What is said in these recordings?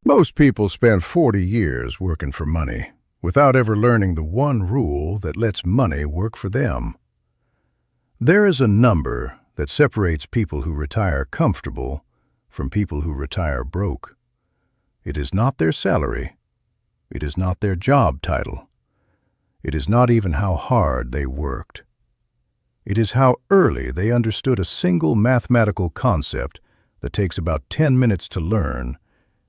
Most people spend 40 years working for money without ever learning the one rule that lets money work for them. There is a number that separates people who retire comfortable from people who retire broke. It is not their salary. It is not their job title. It is not even how hard they worked. It is how early they understood a single mathematical concept that takes about 10 minutes to learn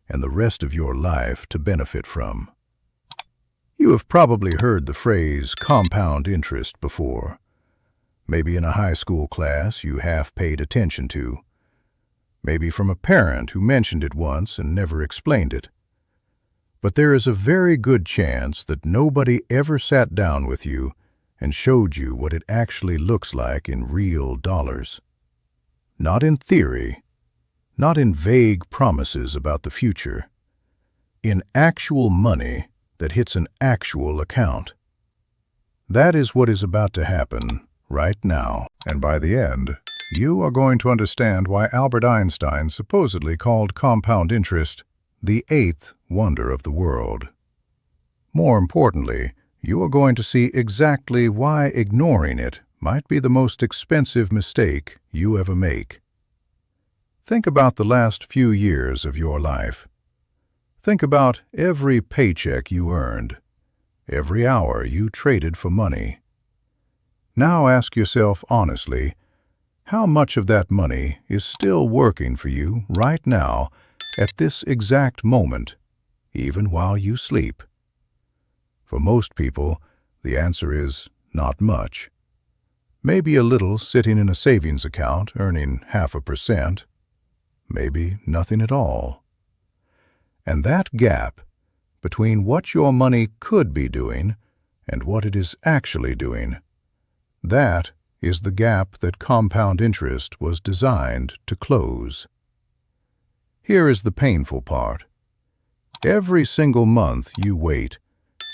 and the rest of your life to benefit from. You have probably heard the phrase compound interest before. Maybe in a high school class you half paid attention to. Maybe from a parent who mentioned it once and never explained it. But there is a very good chance that nobody ever sat down with you and showed you what it actually looks like in real dollars. Not in theory, not in vague promises about the future, in actual money that hits an actual account. That is what is about to happen right now. And by the end, you are going to understand why Albert Einstein supposedly called compound interest the eighth wonder of the world. More importantly, you are going to see exactly why ignoring it might be the most expensive mistake you ever make. Think about the last few years of your life. Think about every paycheck you earned, every hour you traded for money. Now ask yourself honestly, how much of that money is still working for you right now at this exact moment, even while you sleep? For most people, the answer is not much. Maybe a little sitting in a savings account earning 0.5%, maybe nothing at all. And that gap between what your money could be doing and what it is actually doing, that is the gap that compound interest was designed to close. Here is the painful part. Every single month you wait,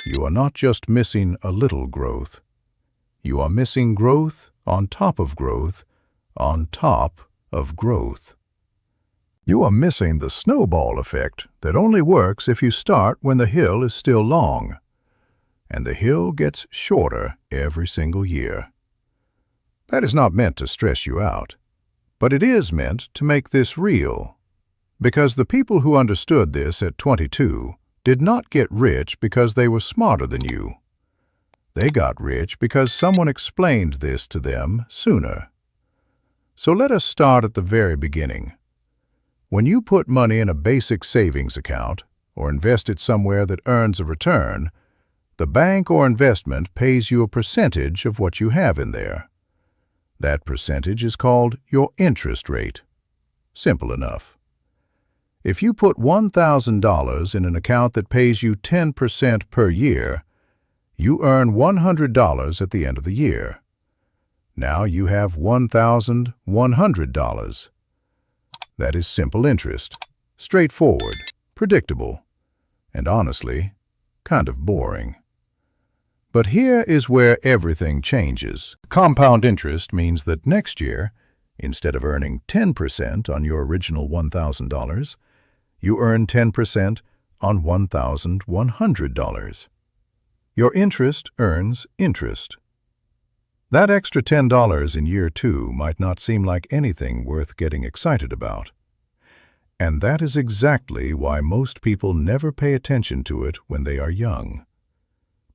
you are not just missing a little growth. You are missing growth on top of growth on top of growth. You are missing the snowball effect that only works if you start when the hill is still long, and the hill gets shorter every single year. That is not meant to stress you out, but it is meant to make this real, because the people who understood this at 22 did not get rich because they were smarter than you. They got rich because someone explained this to them sooner. So let us start at the very beginning. When you put money in a basic savings account or invest it somewhere that earns a return, the bank or investment pays you a percentage of what you have in there. That percentage is called your interest rate. Simple enough. If you put $1,000 in an account that pays you 10% per year, you earn $100 at the end of the year. Now you have $1,100. That is simple interest, straightforward, predictable, and honestly, kind of boring. But here is where everything changes. Compound interest means that next year, instead of earning 10% on your original $1,000, you earn 10% on $1,100. Your interest earns interest. That extra $10 in year 2 might not seem like anything worth getting excited about. And that is exactly why most people never pay attention to it when they are young.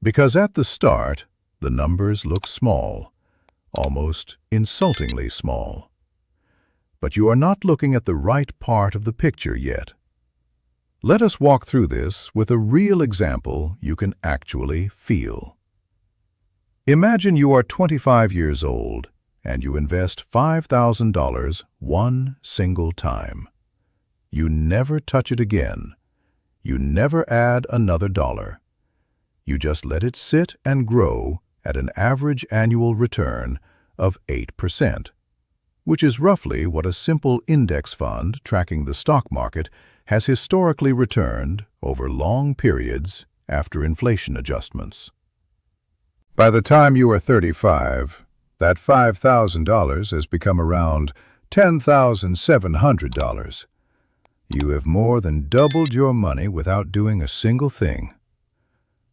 Because at the start, the numbers look small, almost insultingly small. But you are not looking at the right part of the picture yet. Let us walk through this with a real example you can actually feel. Imagine you are 25 years old and you invest $5,000 one single time. You never touch it again. You never add another dollar. You just let it sit and grow at an average annual return of 8%, which is roughly what a simple index fund tracking the stock market has historically returned over long periods after inflation adjustments. By the time you are 35, that $5,000 has become around $10,700. You have more than doubled your money without doing a single thing.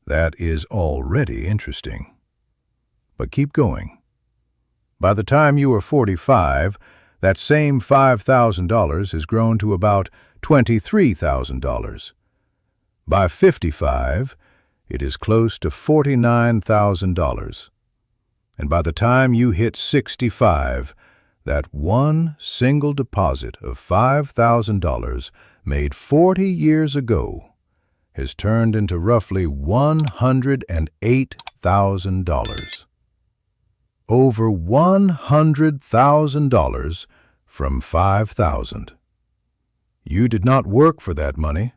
That is already interesting. But keep going. By the time you are 45, that same $5,000 has grown to about $23,000. By 55, it is close to $49,000. And by the time you hit 65, that one single deposit of $5,000 made 40 years ago has turned into roughly $108,000. Over $100,000 from $5,000. You did not work for that money.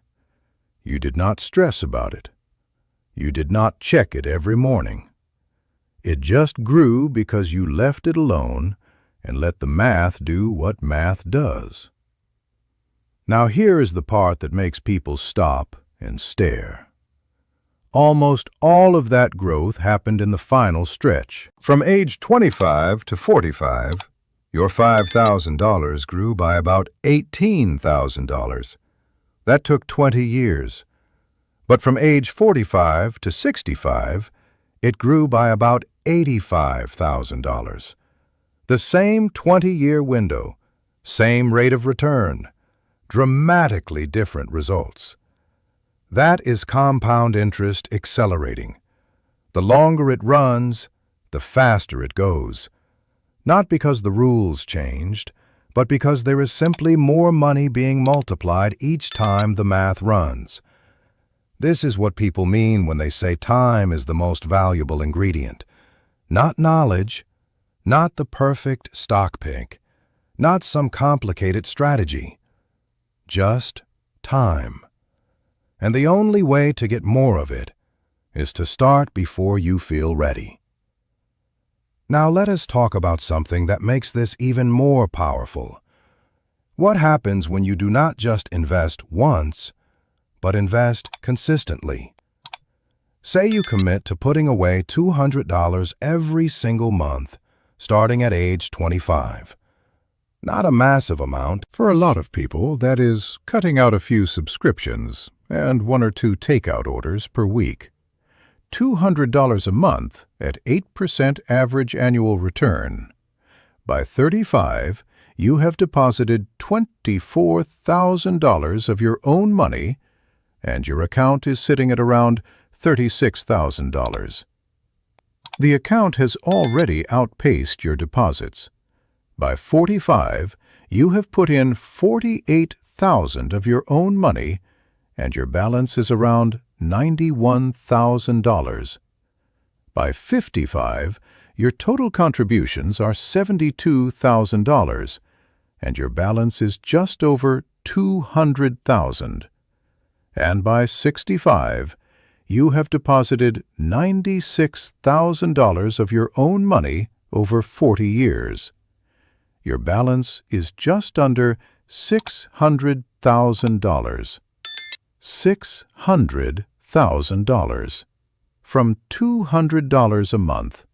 You did not stress about it. You did not check it every morning. It just grew because you left it alone and let the math do what math does. Now here is the part that makes people stop and stare. Almost all of that growth happened in the final stretch. From age 25 to 45, your $5,000 grew by about $18,000. That took 20 years. But from age 45 to 65, it grew by about $85,000. The same 20-year window, same rate of return, dramatically different results. That is compound interest accelerating. The longer it runs, the faster it goes. Not because the rules changed, but because there is simply more money being multiplied each time the math runs. This is what people mean when they say time is the most valuable ingredient. Not knowledge, not the perfect stock pick, not some complicated strategy. Just time. And the only way to get more of it is to start before you feel ready. Now let us talk about something that makes this even more powerful. What happens when you do not just invest once, but invest consistently? Say you commit to putting away $200 every single month, starting at age 25. Not a massive amount. For a lot of people, that is cutting out a few subscriptions and 1 or 2 takeout orders per week. $200 a month at 8% average annual return. By 35, you have deposited $24,000 of your own money, and your account is sitting at around $36,000. The account has already outpaced your deposits. By 45, you have put in $48,000 of your own money, and your balance is around $91,000. By 55, your total contributions are $72,000, and your balance is just over $200,000. And by 65, you have deposited $96,000 of your own money over 40 years. Your balance is just under $600,000. $600,000 from $200 a month.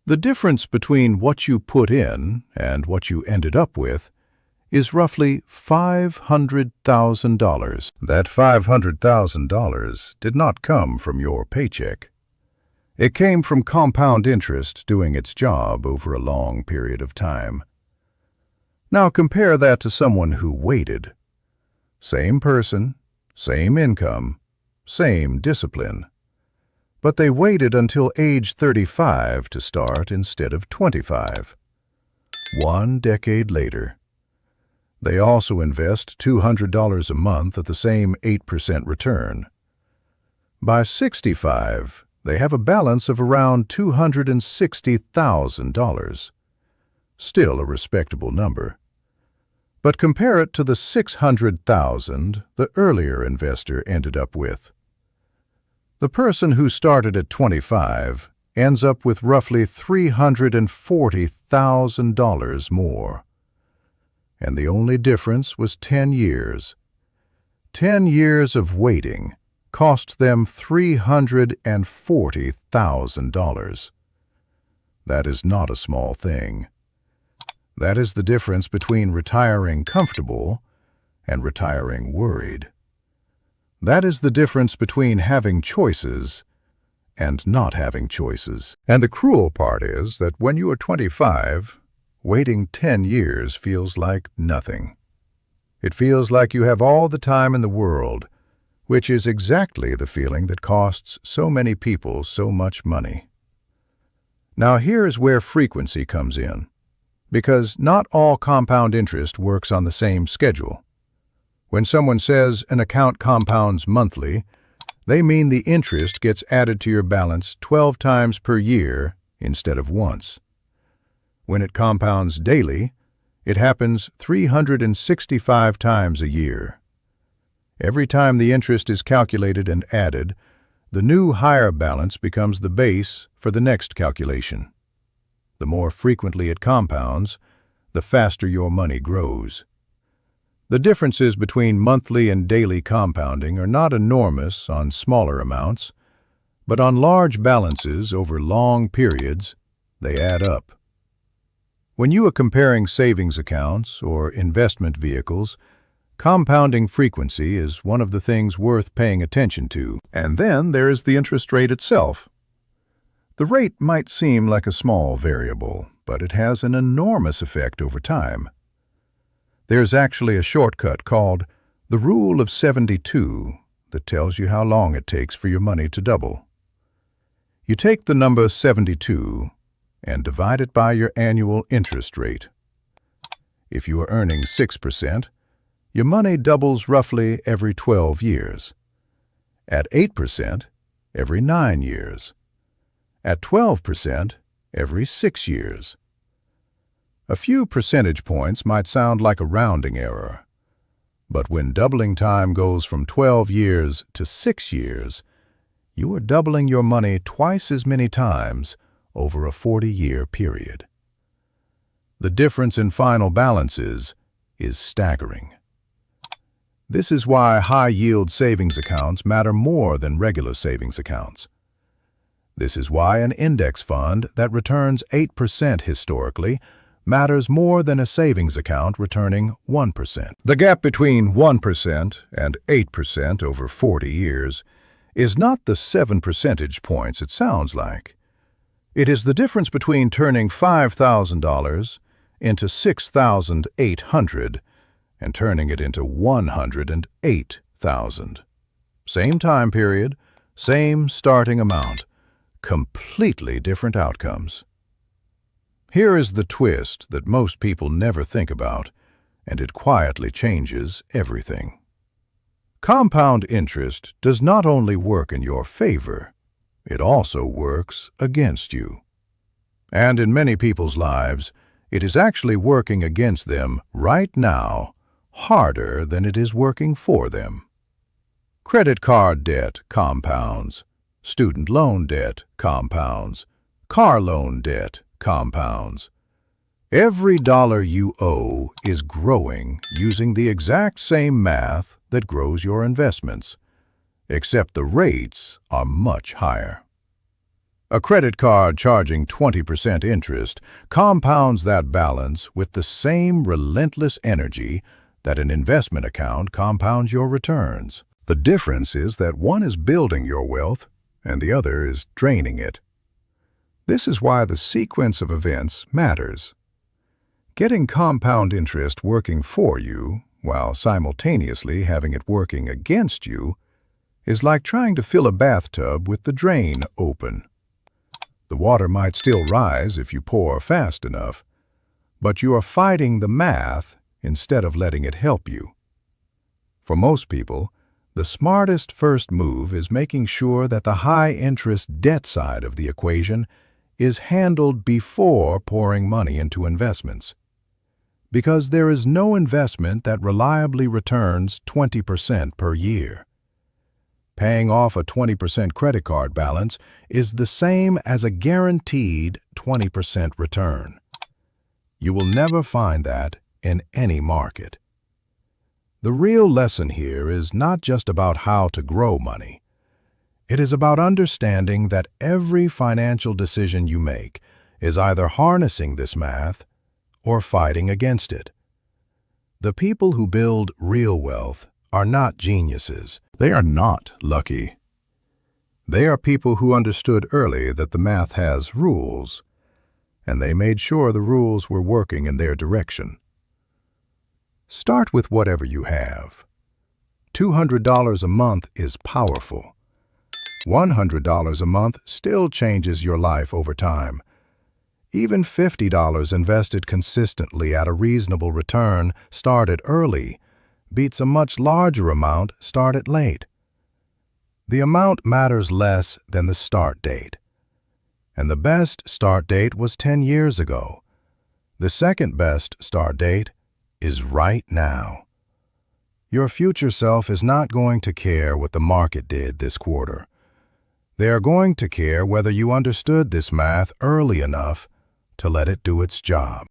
The difference between what you put in and what you ended up with is roughly $500,000. That $500,000 did not come from your paycheck. It came from compound interest doing its job over a long period of time. Now compare that to someone who waited. Same person, same income, same discipline. But they waited until age 35 to start instead of 25. 1 decade later. They also invest $200 a month at the same 8% return. By 65, they have a balance of around $260,000. Still a respectable number. But compare it to the $600,000 the earlier investor ended up with. The person who started at 25 ends up with roughly $340,000 more. And the only difference was 10 years. 10 years of waiting cost them $340,000. That is not a small thing. That is the difference between retiring comfortable and retiring worried. That is the difference between having choices and not having choices. And the cruel part is that when you are 25, waiting 10 years feels like nothing. It feels like you have all the time in the world, which is exactly the feeling that costs so many people so much money. Now here is where frequency comes in, because not all compound interest works on the same schedule. When someone says an account compounds monthly, they mean the interest gets added to your balance 12 times per year instead of once. When it compounds daily, it happens 365 times a year. Every time the interest is calculated and added, the new higher balance becomes the base for the next calculation. The more frequently it compounds, the faster your money grows. The differences between monthly and daily compounding are not enormous on smaller amounts, but on large balances over long periods, they add up. When you are comparing savings accounts or investment vehicles, compounding frequency is one of the things worth paying attention to. And then there is the interest rate itself. The rate might seem like a small variable, but it has an enormous effect over time. There's actually a shortcut called the Rule of 72 that tells you how long it takes for your money to double. You take the number 72 and divide it by your annual interest rate. If you are earning 6%, your money doubles roughly every 12 years. At 8%, every 9 years. At 12%, every 6 years. A few percentage points might sound like a rounding error, but when doubling time goes from 12 years to 6 years, you are doubling your money twice as many times over a 40-year period. The difference in final balances is staggering. This is why high-yield savings accounts matter more than regular savings accounts. This is why an index fund that returns 8% historically matters more than a savings account returning 1%. The gap between 1% and 8% over 40 years is not the 7 percentage points it sounds like. It is the difference between turning $5,000 into $6,800 and turning it into $108,000. Same time period, same starting amount, completely different outcomes. Here is the twist that most people never think about, and it quietly changes everything. Compound interest does not only work in your favor, it also works against you. And in many people's lives, it is actually working against them right now harder than it is working for them. Credit card debt compounds. Student loan debt compounds. Car loan debt compounds. Every dollar you owe is growing using the exact same math that grows your investments, except the rates are much higher. A credit card charging 20% interest compounds that balance with the same relentless energy that an investment account compounds your returns. The difference is that one is building your wealth and the other is draining it. This is why the sequence of events matters. Getting compound interest working for you, while simultaneously having it working against you, is like trying to fill a bathtub with the drain open. The water might still rise if you pour fast enough, but you are fighting the math instead of letting it help you. For most people, the smartest first move is making sure that the high-interest debt side of the equation is handled before pouring money into investments. Because there is no investment that reliably returns 20% per year. Paying off a 20% credit card balance is the same as a guaranteed 20% return. You will never find that in any market. The real lesson here is not just about how to grow money. It is about understanding that every financial decision you make is either harnessing this math or fighting against it. The people who build real wealth are not geniuses. They are not lucky. They are people who understood early that the math has rules, and they made sure the rules were working in their direction. Start with whatever you have. $200 a month is powerful. $100 a month still changes your life over time. Even $50 invested consistently at a reasonable return started early beats a much larger amount started late. The amount matters less than the start date. And the best start date was 10 years ago. The second best start date is right now. Your future self is not going to care what the market did this quarter. They are going to care whether you understood this math early enough to let it do its job.